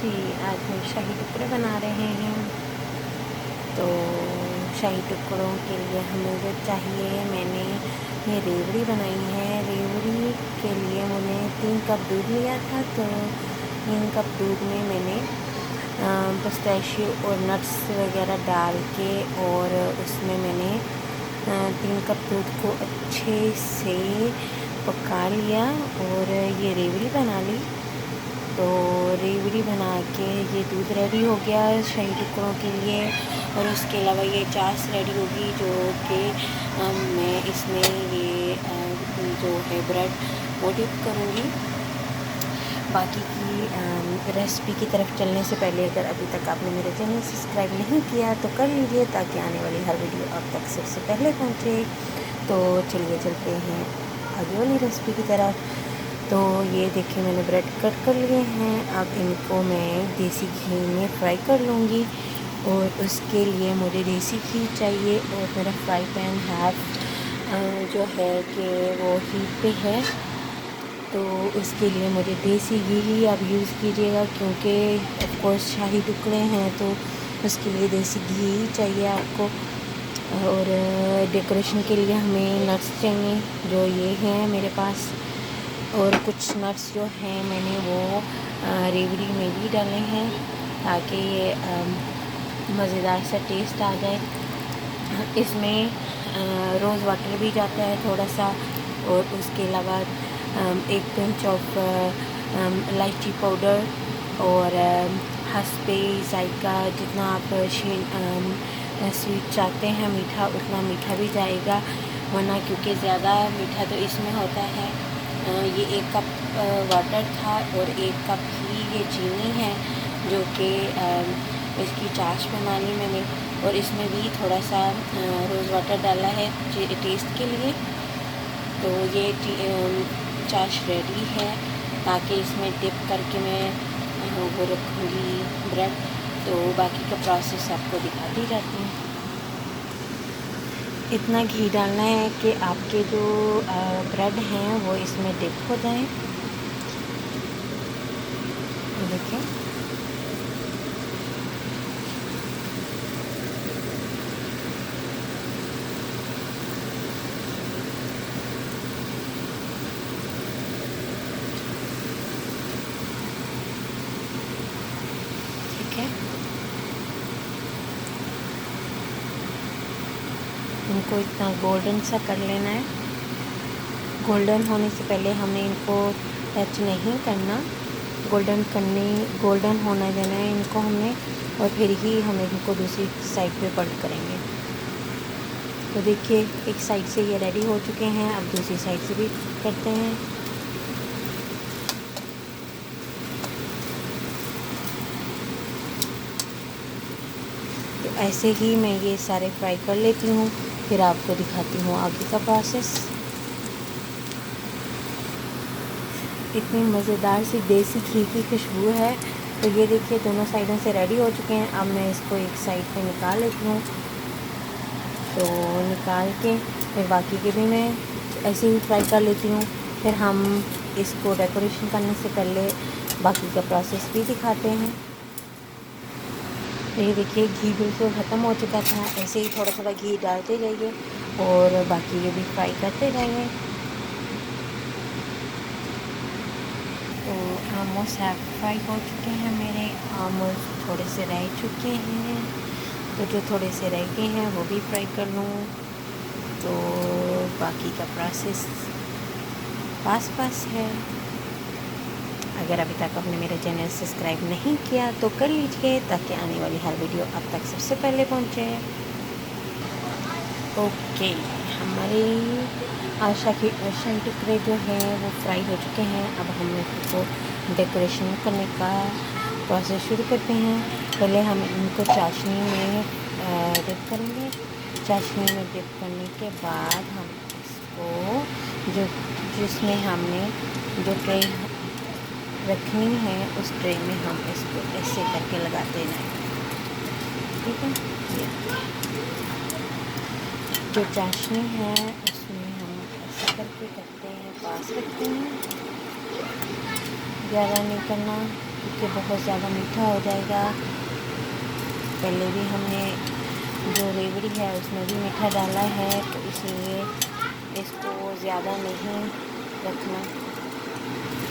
जी, आज हम शाही टुकड़े बना रहे हैं। तो शाही टुकड़ों के लिए हमें जो चाहिए, मैंने ये रेवड़ी बनाई है। रेवड़ी के लिए मैंने 3 कप दूध लिया था। तो 3 कप दूध में मैंने पिस्ताशियो और नट्स वगैरह डाल के और उसमें मैंने 3 कप दूध को अच्छे से पका लिया और ये रेवड़ी बना ली। तो रेवड़ी बना के ये दूध रेडी हो गया शाही टुकड़ों के लिए। और उसके अलावा ये चाश रेडी होगी जो कि मैं इसमें ये जो है ब्रेड वो डिप करूँगी। बाकी की रेसिपी की तरफ चलने से पहले अगर अभी तक आपने मेरे चैनल सब्सक्राइब नहीं किया तो कर लीजिए, ताकि आने वाली हर वीडियो आप तक सबसे पहले पहुँचे। तो चलिए चलते हैं आगे वाली रेसिपी की तरफ। तो ये देखिए मैंने ब्रेड कट कर लिए हैं। अब इनको मैं देसी घी में फ्राई कर लूँगी और उसके लिए मुझे देसी घी चाहिए। और मेरा फ्राई पैन जो है कि वो हीट पे है, तो उसके लिए मुझे देसी घी ही आप यूज़ कीजिएगा, क्योंकि ऑफ कोर्स शाही टुकड़े हैं तो उसके लिए देसी घी ही चाहिए आपको। और डेकोरेशन के लिए हमें नट्स चाहिए, जो ये हैं मेरे पास। और कुछ नट्स जो हैं मैंने वो रेवड़ी में भी डाले हैं, ताकि ये मज़ेदार सा टेस्ट आ जाए। इसमें रोज़ वाटर भी जाता है थोड़ा सा, और उसके अलावा 1 पिंच ऑफ इलायची पाउडर और हस्बे जायका, जितना आप स्वीट चाहते हैं मीठा, उतना मीठा भी जाएगा। वरना क्योंकि ज़्यादा मीठा तो इसमें होता है। ये 1 कप वाटर था और 1 कप ही ये चीनी है, जो कि इसकी चाश बना ली मैंने। और इसमें भी थोड़ा सा रोज़ वाटर डाला है टेस्ट के लिए। तो ये चाश रेडी है, ताकि इसमें डिप करके मैं वो रखूँगी ब्रेड। तो बाकी का प्रोसेस आपको दिखाती जाती हूँ। इतना घी डालना है कि आपके जो ब्रेड हैं वो इसमें डिप हो जाएं। देखिए ठीक है। इनको इतना गोल्डन सा कर लेना है। गोल्डन होने से पहले हमें इनको टच नहीं करना। गोल्डन होना देना है इनको हमने, और फिर ही हम इनको दूसरी साइड पे पलट करेंगे। तो देखिए एक साइड से ये रेडी हो चुके हैं, अब दूसरी साइड से भी करते हैं। तो ऐसे ही मैं ये सारे फ्राई कर लेती हूँ, फिर आपको दिखाती हूँ आगे का प्रोसेस। इतनी मज़ेदार सी देसी घी की खुशबू है। तो ये देखिए दोनों साइडों से रेडी हो चुके हैं। अब मैं इसको एक साइड पे निकाल लेती हूँ। तो निकाल के फिर बाकी के भी मैं ऐसे ही फ्राई कर लेती हूँ। फिर हम इसको डेकोरेशन करने से पहले बाकी का प्रोसेस भी दिखाते हैं। तो ये देखिए घी बिल्कुल ख़त्म हो चुका था। ऐसे ही थोड़ा थोड़ा घी डालते जाइए और बाकी ये भी फ्राई करते जाइए। तो ऑलमोस्ट फ्राई हो चुके हैं मेरे, ऑलमोस्ट थोड़े से रह चुके हैं। तो जो थोड़े से रह गए हैं वो भी फ्राई कर लूँ। तो बाकी का प्रोसेस पास है। अगर अभी तक आपने मेरा चैनल सब्सक्राइब नहीं किया तो कर लीजिए, ताकि आने वाली हर वीडियो आप तक सबसे पहले पहुँचे। ओके, हमारे शाही टुकड़े जो हैं वो फ्राई हो चुके हैं। अब हम इसको डेकोरेशन करने का प्रोसेस शुरू करते हैं। पहले हम इनको चाशनी में डिप करेंगे। चाशनी में डिप करने के बाद हम इसको जिसमें हमने जो ट्रे रखनी है उस ट्रे में हम इसको ऐसे करके लगाते जाएंगे। ठीक है। जो चाशनी है उसमें हम ऐसे करके करते हैं, पास रखते हैं, ज़्यादा नहीं करना। क्योंकि बहुत ज़्यादा मीठा हो जाएगा। पहले भी हमने जो रेवड़ी है उसमें भी मीठा डाला है, तो इसलिए इसको ज़्यादा नहीं रखना।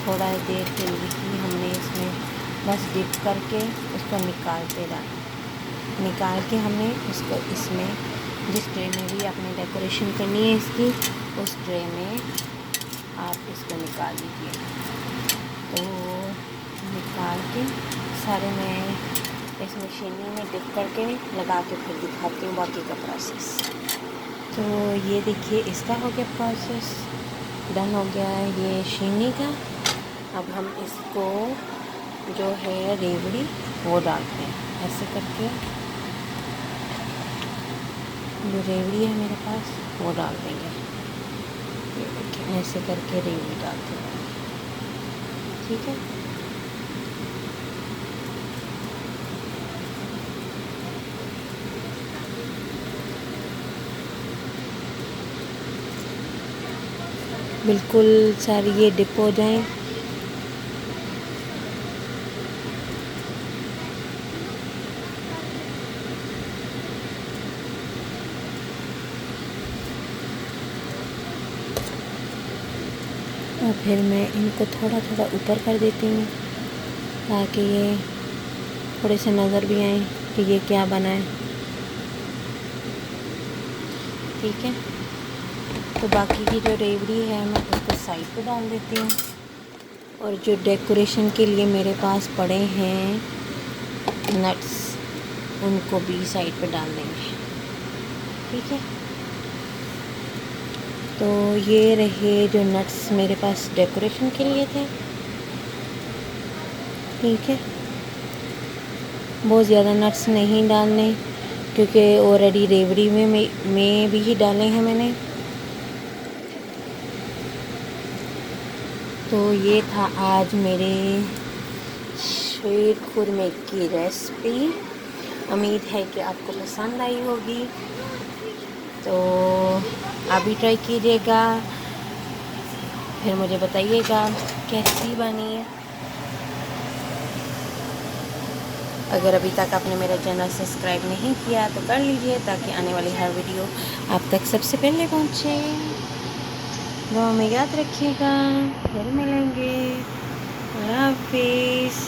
थोड़ा देर के लिए ही हमने इसमें बस डिप करके उसको निकाल के हमने उसको इसमें जिस ट्रे में भी आपने डेकोरेशन करनी है इसकी, उस ट्रे में आप इसको निकाल लीजिए। तो निकाल के सारे मैं इस मशीनी में डिप करके लगा के फिर दिखाती हूँ बाकी का प्रोसेस। तो ये देखिए इसका हो गया प्रोसेस, डन हो गया ये शीनी का। अब हम इसको जो है रेवड़ी वो डालते हैं ऐसे करके। जो रेवड़ी है मेरे पास वो डाल देंगे, ये देखिए ऐसे करके रेवड़ी डालते हैं, ठीक है। बिल्कुल सारी ये डिप हो जाएं। और फिर मैं इनको थोड़ा थोड़ा ऊपर कर देती हूँ ताकि ये थोड़े से नज़र भी आए कि ये क्या बना है, ठीक है। तो बाकी की जो रेवड़ी है मैं उसको साइड पे डाल देती हूँ, और जो डेकोरेशन के लिए मेरे पास पड़े हैं नट्स उनको भी साइड पे डाल देंगे, ठीक है। तो ये रहे जो नट्स मेरे पास डेकोरेशन के लिए थे, ठीक है। बहुत ज़्यादा नट्स नहीं डालने क्योंकि ऑलरेडी रेवड़ी में भी डाले हैं मैंने। तो ये था आज मेरे शीर खुरमे की रेसिपी। उम्मीद है कि आपको पसंद आई होगी, तो आप भी ट्राई कीजिएगा, फिर मुझे बताइएगा कैसी बनी है। अगर अभी तक आपने मेरा चैनल सब्सक्राइब नहीं किया तो कर लीजिए ताकि आने वाली हर वीडियो आप तक सबसे पहले पहुँचे। दुआ में याद रखिएगा, फिर मिलेंगे। अल्लाह हाफिज़।